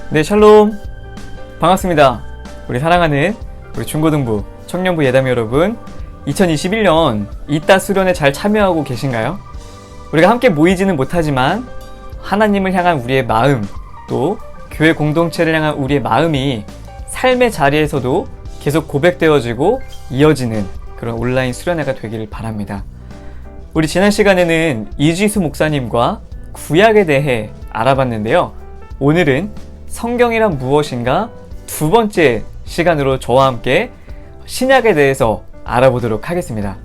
네, 샬롬. 반갑습니다. 우리 사랑하는 우리 중고등부, 청년부 예담 여러분, 2021년 이따 수련회 잘 참여하고 계신가요? 우리가 함께 모이지는 못하지만 하나님을 향한 우리의 마음, 또 교회 공동체를 향한 우리의 마음이 삶의 자리에서도 계속 고백되어지고 이어지는 그런 온라인 수련회가 되기를 바랍니다. 우리 지난 시간에는 이지수 목사님과 구약에 대해 알아봤는데요. 오늘은 성경이란 무엇인가 두 번째 시간으로 저와 함께 신약에 대해서 알아보도록 하겠습니다.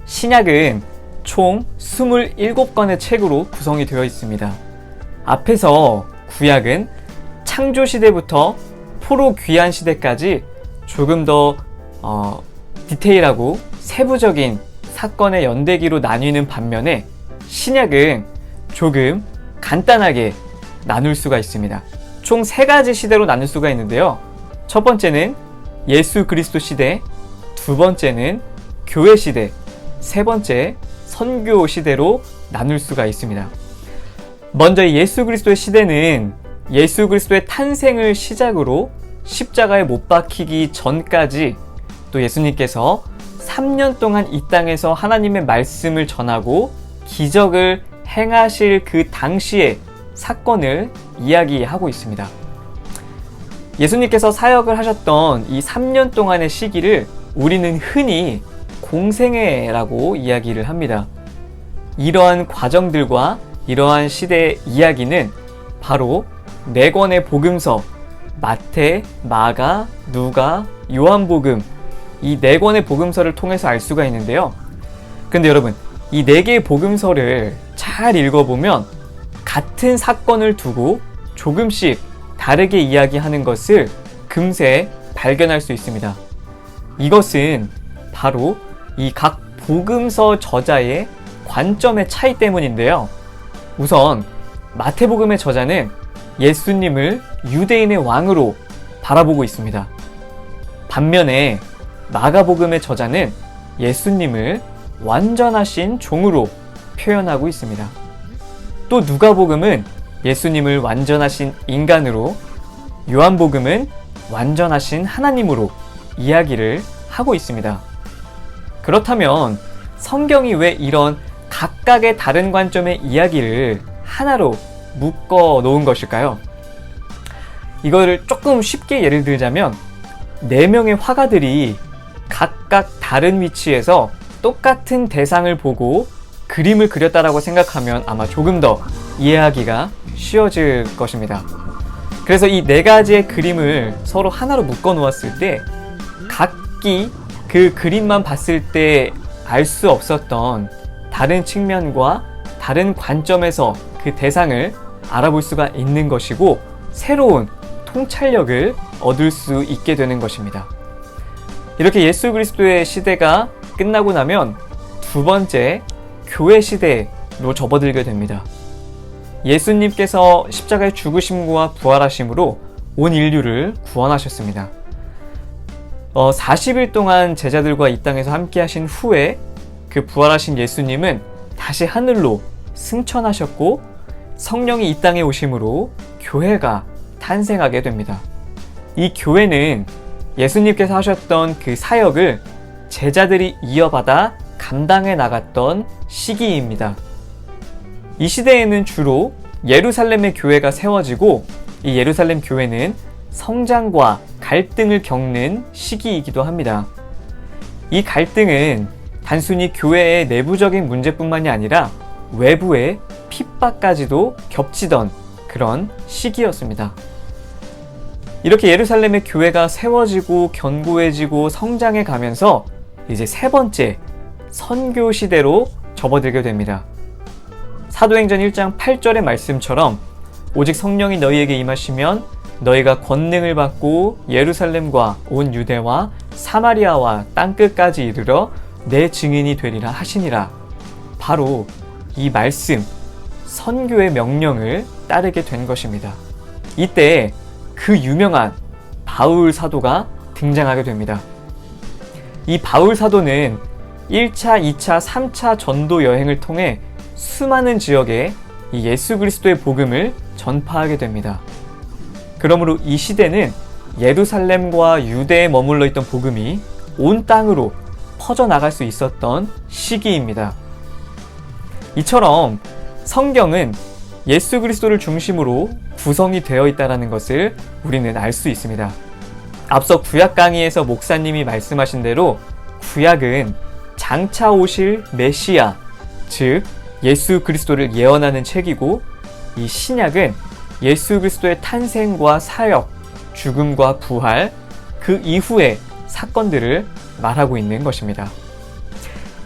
신약은 총 27권의 책으로 구성이 되어 있습니다. 앞에서 구약은 창조시대부터 포로 귀환 시대까지 조금 더 디테일하고 세부적인 사건의 연대기로 나뉘는 반면에 신약은 조금 간단하게 나눌 수가 있습니다. 총 3가지 시대로 나눌 수가 있는데요. 첫 번째는 예수 그리스도 시대, 두 번째는 교회 시대, 세 번째 선교 시대로 나눌 수가 있습니다. 먼저 예수 그리스도의 시대는 예수 그리스도의 탄생을 시작으로 십자가에 못 박히기 전까지 또 예수님께서 3년 동안 이 땅에서 하나님의 말씀을 전하고 기적을 행하실 그 당시의 사건을 이야기하고 있습니다. 예수님께서 사역을 하셨던 이 3년 동안의 시기를 우리는 흔히 공생애라고 이야기를 합니다. 이러한 과정들과 이러한 시대의 이야기는 바로 4권의 복음서, 마태, 마가, 누가, 요한복음, 이 4권의 복음서를 통해서 알 수가 있는데요. 근데 여러분, 이 4개의 복음서를 잘 읽어보면 같은 사건을 두고 조금씩 다르게 이야기하는 것을 금세 발견할 수 있습니다. 이것은 바로 이 각 복음서 저자의 관점의 차이 때문인데요. 우선 마태복음의 저자는 예수님을 유대인의 왕으로 바라보고 있습니다. 반면에 마가복음의 저자는 예수님을 완전하신 종으로 표현하고 있습니다. 또 누가복음은 예수님을 완전하신 인간으로, 요한복음은 완전하신 하나님으로 이야기를 하고 있습니다. 그렇다면 성경이 왜 이런 각각의 다른 관점의 이야기를 하나로 묶어 놓은 것일까요? 이거를 조금 쉽게 예를 들자면 4명의 화가들이 각각 다른 위치에서 똑같은 대상을 보고 그림을 그렸다라고 생각하면 아마 조금 더 이해하기가 쉬워질 것입니다. 그래서 이 4가지의 그림을 서로 하나로 묶어 놓았을 때 각기 그 그림만 봤을 때 알 수 없었던 다른 측면과 다른 관점에서 그 대상을 알아볼 수가 있는 것이고 새로운 통찰력을 얻을 수 있게 되는 것입니다. 이렇게 예수 그리스도의 시대가 끝나고 나면 두 번째 교회 시대로 접어들게 됩니다. 예수님께서 십자가의 죽으심과 부활하심으로 온 인류를 구원하셨습니다. 40일 동안 제자들과 이 땅에서 함께 하신 후에 그 부활하신 예수님은 다시 하늘로 승천하셨고 성령이 이 땅에 오심으로 교회가 탄생하게 됩니다. 이 교회는 예수님께서 하셨던 그 사역을 제자들이 이어받아 감당해 나갔던 시기입니다. 이 시대에는 주로 예루살렘의 교회가 세워지고 이 예루살렘 교회는 성장과 갈등을 겪는 시기이기도 합니다. 이 갈등은 단순히 교회의 내부적인 문제뿐만이 아니라 외부의 핍박까지도 겹치던 그런 시기였습니다. 이렇게 예루살렘의 교회가 세워지고 견고해지고 성장해 가면서 이제 세 번째 선교 시대로 접어들게 됩니다. 사도행전 1장 8절의 말씀처럼 오직 성령이 너희에게 임하시면 너희가 권능을 받고 예루살렘과 온 유대와 사마리아와 땅끝까지 이르러 내 증인이 되리라 하시니라. 바로 이 말씀, 선교의 명령을 따르게 된 것입니다. 이때 그 유명한 바울 사도가 등장하게 됩니다. 이 바울 사도는 1차, 2차, 3차 전도 여행을 통해 수많은 지역에 이 예수 그리스도의 복음을 전파하게 됩니다. 그러므로 이 시대는 예루살렘과 유대에 머물러 있던 복음이 온 땅으로 퍼져나갈 수 있었던 시기입니다. 이처럼 성경은 예수 그리스도를 중심으로 구성이 되어 있다는 것을 우리는 알 수 있습니다. 앞서 구약 강의에서 목사님이 말씀하신 대로 구약은 장차 오실 메시아, 즉 예수 그리스도를 예언하는 책이고, 이 신약은 예수 그리스도의 탄생과 사역, 죽음과 부활, 그 이후의 사건들을 말하고 있는 것입니다.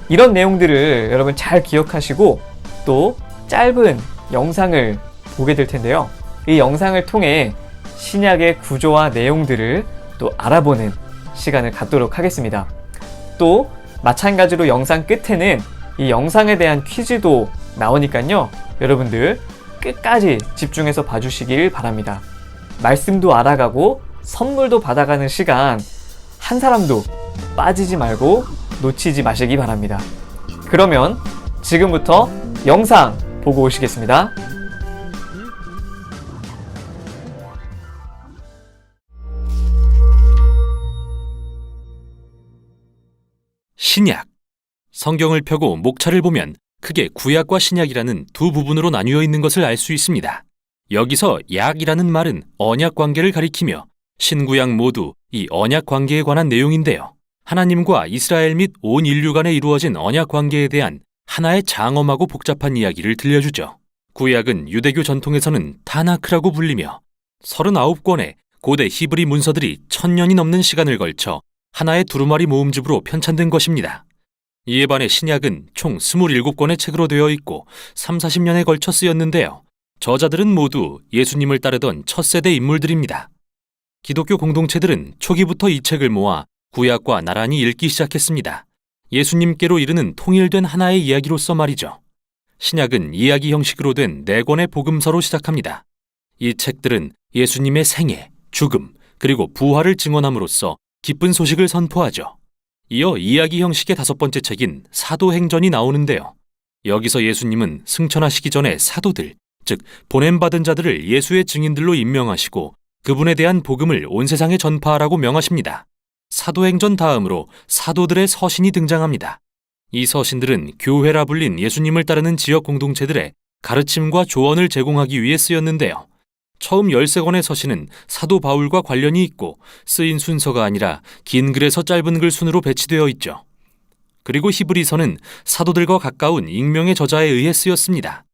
이런 내용들을 여러분 잘 기억하시고 또 짧은 영상을 보게 될 텐데요. 이 영상을 통해 신약의 구조와 내용들을 또 알아보는 시간을 갖도록 하겠습니다. 또 마찬가지로 영상 끝에는 이 영상에 대한 퀴즈도 나오니까요. 여러분들 끝까지 집중해서 봐주시길 바랍니다. 말씀도 알아가고 선물도 받아가는 시간 한 사람도 빠지지 말고 놓치지 마시기 바랍니다. 그러면 지금부터 영상 보고 오시겠습니다. 신약. 성경을 펴고 목차를 보면 크게 구약과 신약이라는 두 부분으로 나뉘어 있는 것을 알 수 있습니다. 여기서 약이라는 말은 언약 관계를 가리키며 신구약 모두 이 언약 관계에 관한 내용인데요. 하나님과 이스라엘 및 온 인류 간에 이루어진 언약 관계에 대한 하나의 장엄하고 복잡한 이야기를 들려주죠. 구약은 유대교 전통에서는 타나크라고 불리며 39권의 고대 히브리 문서들이 1000년이 넘는 시간을 걸쳐 하나의 두루마리 모음집으로 편찬된 것입니다. 이에 반해 신약은 총 27권의 책으로 되어 있고 30-40년에 걸쳐 쓰였는데요. 저자들은 모두 예수님을 따르던 첫 세대 인물들입니다. 기독교 공동체들은 초기부터 이 책을 모아 구약과 나란히 읽기 시작했습니다. 예수님께로 이르는 통일된 하나의 이야기로서 말이죠. 신약은 이야기 형식으로 된 4권의 복음서로 시작합니다. 이 책들은 예수님의 생애, 죽음, 그리고 부활을 증언함으로써 기쁜 소식을 선포하죠. 이어 이야기 형식의 5번째 책인 사도행전이 나오는데요. 여기서 예수님은 승천하시기 전에 사도들, 즉 보냄받은 자들을 예수의 증인들로 임명하시고 그분에 대한 복음을 온 세상에 전파하라고 명하십니다. 사도행전 다음으로 사도들의 서신이 등장합니다. 이 서신들은 교회라 불린 예수님을 따르는 지역 공동체들의 가르침과 조언을 제공하기 위해 쓰였는데요. 처음 13권의 서신은 사도 바울과 관련이 있고 쓰인 순서가 아니라 긴 글에서 짧은 글 순으로 배치되어 있죠. 그리고 히브리서는 사도들과 가까운 익명의 저자에 의해 쓰였습니다.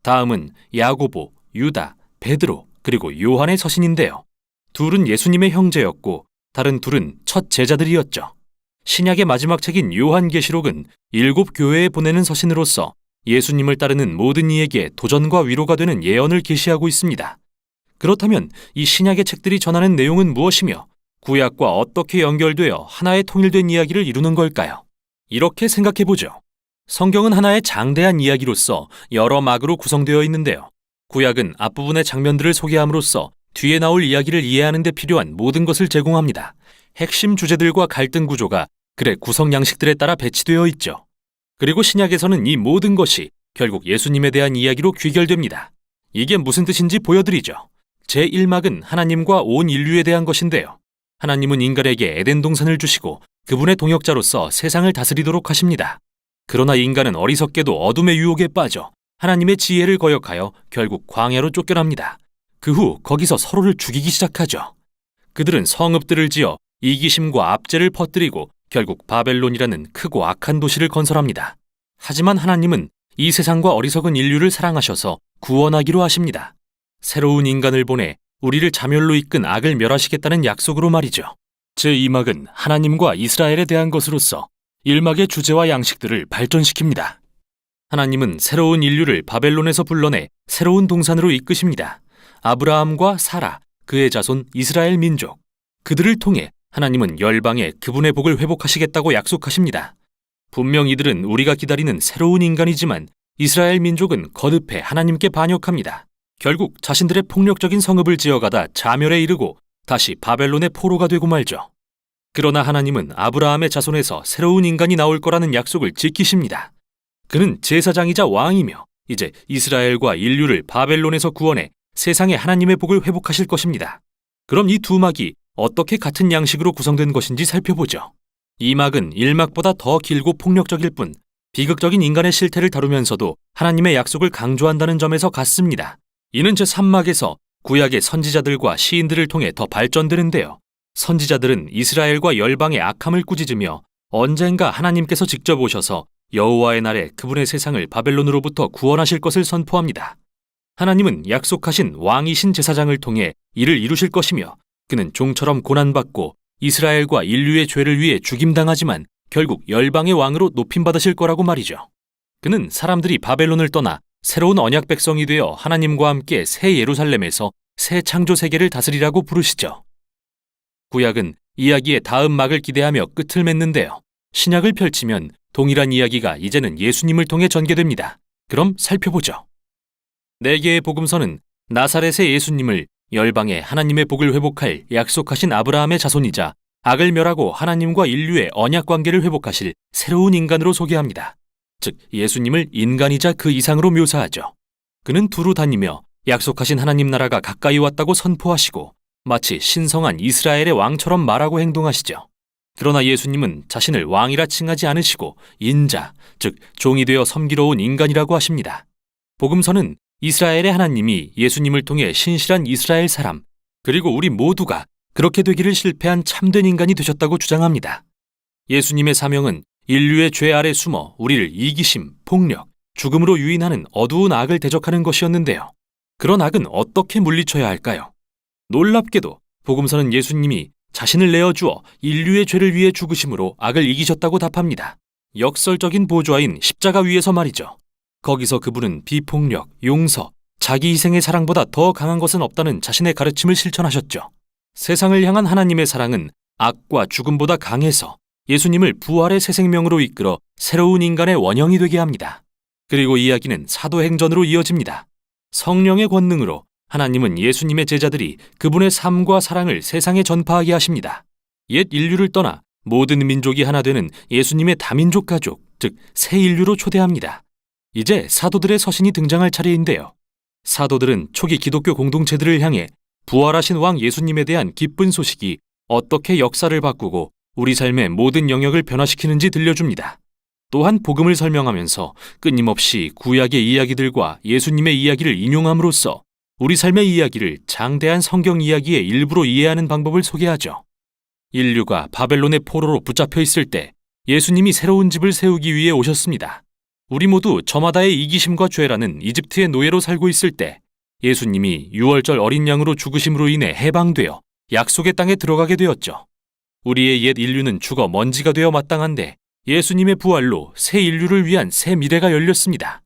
다음은 야고보, 유다, 베드로, 그리고 요한의 서신인데요. 둘은 예수님의 형제였고 다른 둘은 첫 제자들이었죠. 신약의 마지막 책인 요한계시록은 7교회에 보내는 서신으로서 예수님을 따르는 모든 이에게 도전과 위로가 되는 예언을 계시하고 있습니다. 그렇다면 이 신약의 책들이 전하는 내용은 무엇이며 구약과 어떻게 연결되어 하나의 통일된 이야기를 이루는 걸까요? 이렇게 생각해보죠. 성경은 하나의 장대한 이야기로서 여러 막으로 구성되어 있는데요. 구약은 앞부분의 장면들을 소개함으로써 뒤에 나올 이야기를 이해하는 데 필요한 모든 것을 제공합니다. 핵심 주제들과 갈등 구조가 글의 구성 양식들에 따라 배치되어 있죠. 그리고 신약에서는 이 모든 것이 결국 예수님에 대한 이야기로 귀결됩니다. 이게 무슨 뜻인지 보여드리죠. 제1막은 하나님과 온 인류에 대한 것인데요. 하나님은 인간에게 에덴 동산을 주시고 그분의 동역자로서 세상을 다스리도록 하십니다. 그러나 인간은 어리석게도 어둠의 유혹에 빠져 하나님의 지혜를 거역하여 결국 광야로 쫓겨납니다. 그 후 거기서 서로를 죽이기 시작하죠. 그들은 성읍들을 지어 이기심과 압제를 퍼뜨리고 결국 바벨론이라는 크고 악한 도시를 건설합니다. 하지만 하나님은 이 세상과 어리석은 인류를 사랑하셔서 구원하기로 하십니다. 새로운 인간을 보내 우리를 자멸로 이끈 악을 멸하시겠다는 약속으로 말이죠. 제2막은 하나님과 이스라엘에 대한 것으로서 1막의 주제와 양식들을 발전시킵니다. 하나님은 새로운 인류를 바벨론에서 불러내 새로운 동산으로 이끄십니다. 아브라함과 사라, 그의 자손 이스라엘 민족, 그들을 통해 하나님은 열방에 그분의 복을 회복하시겠다고 약속하십니다. 분명 이들은 우리가 기다리는 새로운 인간이지만 이스라엘 민족은 거듭해 하나님께 반역합니다. 결국 자신들의 폭력적인 성읍을 지어가다 자멸에 이르고 다시 바벨론의 포로가 되고 말죠. 그러나 하나님은 아브라함의 자손에서 새로운 인간이 나올 거라는 약속을 지키십니다. 그는 제사장이자 왕이며 이제 이스라엘과 인류를 바벨론에서 구원해 세상에 하나님의 복을 회복하실 것입니다. 그럼 이 두 막이 어떻게 같은 양식으로 구성된 것인지 살펴보죠. 이 막은 1막보다 더 길고 폭력적일 뿐 비극적인 인간의 실태를 다루면서도 하나님의 약속을 강조한다는 점에서 같습니다. 이는 제3막에서 구약의 선지자들과 시인들을 통해 더 발전되는데요. 선지자들은 이스라엘과 열방의 악함을 꾸짖으며 언젠가 하나님께서 직접 오셔서 여호와의 날에 그분의 세상을 바벨론으로부터 구원하실 것을 선포합니다. 하나님은 약속하신 왕이신 제사장을 통해 이를 이루실 것이며 그는 종처럼 고난받고 이스라엘과 인류의 죄를 위해 죽임당하지만 결국 열방의 왕으로 높임받으실 거라고 말이죠. 그는 사람들이 바벨론을 떠나 새로운 언약 백성이 되어 하나님과 함께 새 예루살렘에서 새 창조 세계를 다스리라고 부르시죠. 구약은 이야기의 다음 막을 기대하며 끝을 맺는데요. 신약을 펼치면 동일한 이야기가 이제는 예수님을 통해 전개됩니다. 그럼 살펴보죠. 4개의 복음서는 나사렛의 예수님을 열방에 하나님의 복을 회복할 약속하신 아브라함의 자손이자 악을 멸하고 하나님과 인류의 언약 관계를 회복하실 새로운 인간으로 소개합니다. 즉 예수님을 인간이자 그 이상으로 묘사하죠. 그는 두루 다니며 약속하신 하나님 나라가 가까이 왔다고 선포하시고 마치 신성한 이스라엘의 왕처럼 말하고 행동하시죠. 그러나 예수님은 자신을 왕이라 칭하지 않으시고 인자, 즉 종이 되어 섬기러 온 인간이라고 하십니다. 복음서는 이스라엘의 하나님이 예수님을 통해 신실한 이스라엘 사람, 그리고 우리 모두가 그렇게 되기를 실패한 참된 인간이 되셨다고 주장합니다. 예수님의 사명은 인류의 죄 아래 숨어 우리를 이기심, 폭력, 죽음으로 유인하는 어두운 악을 대적하는 것이었는데요. 그런 악은 어떻게 물리쳐야 할까요? 놀랍게도 복음서는 예수님이 자신을 내어주어 인류의 죄를 위해 죽으심으로 악을 이기셨다고 답합니다. 역설적인 보좌인 십자가 위에서 말이죠. 거기서 그분은 비폭력, 용서, 자기 희생의 사랑보다 더 강한 것은 없다는 자신의 가르침을 실천하셨죠. 세상을 향한 하나님의 사랑은 악과 죽음보다 강해서 예수님을 부활의 새 생명으로 이끌어 새로운 인간의 원형이 되게 합니다. 그리고 이야기는 사도행전으로 이어집니다. 성령의 권능으로 하나님은 예수님의 제자들이 그분의 삶과 사랑을 세상에 전파하게 하십니다. 옛 인류를 떠나 모든 민족이 하나 되는 예수님의 다민족 가족, 즉 새 인류로 초대합니다. 이제 사도들의 서신이 등장할 차례인데요. 사도들은 초기 기독교 공동체들을 향해 부활하신 왕 예수님에 대한 기쁜 소식이 어떻게 역사를 바꾸고 우리 삶의 모든 영역을 변화시키는지 들려줍니다. 또한 복음을 설명하면서 끊임없이 구약의 이야기들과 예수님의 이야기를 인용함으로써 우리 삶의 이야기를 장대한 성경 이야기의 일부로 이해하는 방법을 소개하죠. 인류가 바벨론의 포로로 붙잡혀 있을 때 예수님이 새로운 집을 세우기 위해 오셨습니다. 우리 모두 저마다의 이기심과 죄라는 이집트의 노예로 살고 있을 때 예수님이 유월절 어린 양으로 죽으심으로 인해 해방되어 약속의 땅에 들어가게 되었죠. 우리의 옛 인류는 죽어 먼지가 되어 마땅한데 예수님의 부활로 새 인류를 위한 새 미래가 열렸습니다.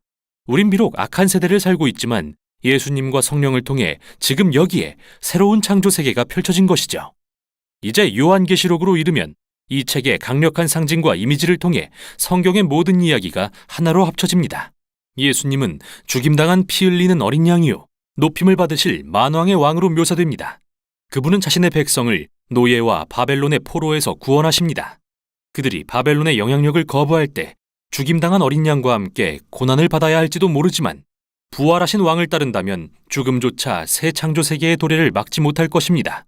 우린 비록 악한 세대를 살고 있지만 예수님과 성령을 통해 지금 여기에 새로운 창조 세계가 펼쳐진 것이죠. 이제 요한계시록으로 이르면 이 책의 강력한 상징과 이미지를 통해 성경의 모든 이야기가 하나로 합쳐집니다. 예수님은 죽임당한 피 흘리는 어린 양이요 높임을 받으실 만왕의 왕으로 묘사됩니다. 그분은 자신의 백성을 노예와 바벨론의 포로에서 구원하십니다. 그들이 바벨론의 영향력을 거부할 때 죽임당한 어린 양과 함께 고난을 받아야 할지도 모르지만 부활하신 왕을 따른다면 죽음조차 새 창조 세계의 도래를 막지 못할 것입니다.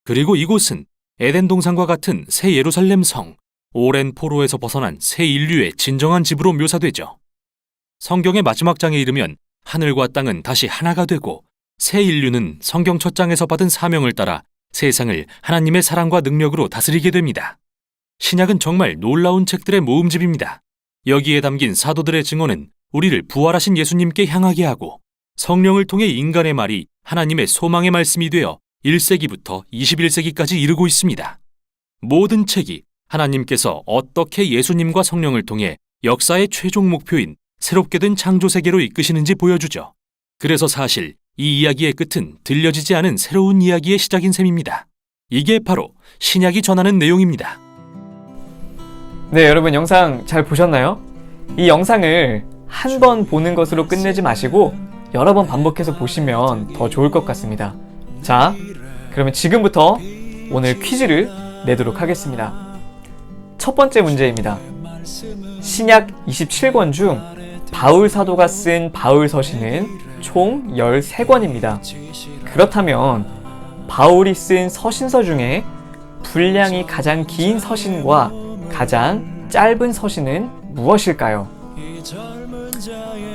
그리고 이곳은 에덴 동산과 같은 새 예루살렘 성, 오랜 포로에서 벗어난 새 인류의 진정한 집으로 묘사되죠. 성경의 마지막 장에 이르면 하늘과 땅은 다시 하나가 되고 새 인류는 성경 첫 장에서 받은 사명을 따라 세상을 하나님의 사랑과 능력으로 다스리게 됩니다. 신약은 정말 놀라운 책들의 모음집입니다. 여기에 담긴 사도들의 증언은 우리를 부활하신 예수님께 향하게 하고 성령을 통해 인간의 말이 하나님의 소망의 말씀이 되어 1세기부터 21세기까지 이르고 있습니다. 모든 책이 하나님께서 어떻게 예수님과 성령을 통해 역사의 최종 목표인 새롭게 된 창조 세계로 이끄시는지 보여주죠. 그래서 사실 이 이야기의 끝은 들려지지 않은 새로운 이야기의 시작인 셈입니다. 이게 바로 신약이 전하는 내용입니다. 네, 여러분 영상 잘 보셨나요? 이 영상을 한 번 보는 것으로 끝내지 마시고 여러 번 반복해서 보시면 더 좋을 것 같습니다. 자, 그러면 지금부터 오늘 퀴즈를 내도록 하겠습니다. 첫 번째 문제입니다. 신약 27권 중 바울 사도가 쓴 바울 서신은 총 13권입니다. 그렇다면 바울이 쓴 서신서 중에 분량이 가장 긴 서신과 가장 짧은 서신은 무엇일까요?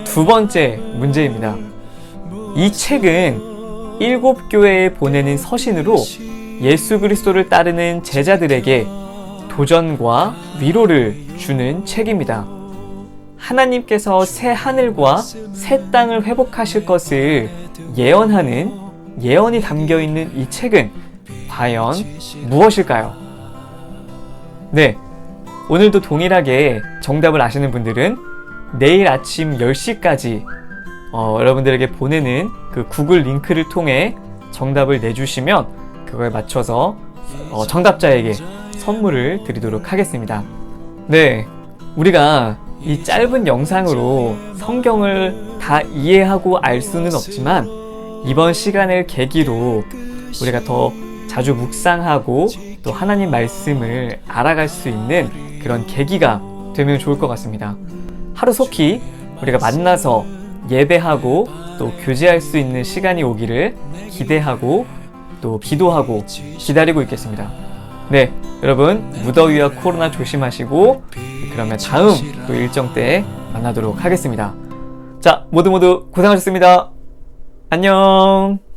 두 번째 문제입니다. 이 책은 7교회에 보내는 서신으로 예수 그리스도를 따르는 제자들에게 도전과 위로를 주는 책입니다. 하나님께서 새 하늘과 새 땅을 회복하실 것을 예언하는 예언이 담겨있는 이 책은 과연 무엇일까요? 네, 오늘도 동일하게 정답을 아시는 분들은 내일 아침 10시까지 여러분들에게 보내는 그 구글 링크를 통해 정답을 내주시면 그거에 맞춰서 정답자에게 선물을 드리도록 하겠습니다. 네, 우리가 이 짧은 영상으로 성경을 다 이해하고 알 수는 없지만 이번 시간을 계기로 우리가 더 자주 묵상하고 또 하나님 말씀을 알아갈 수 있는 그런 계기가 되면 좋을 것 같습니다. 하루속히 우리가 만나서 예배하고 또 교제할 수 있는 시간이 오기를 기대하고 또 기도하고 기다리고 있겠습니다. 네, 여러분 무더위와 코로나 조심하시고 그러면 다음 또 일정 때 만나도록 하겠습니다. 자, 모두 고생하셨습니다. 안녕.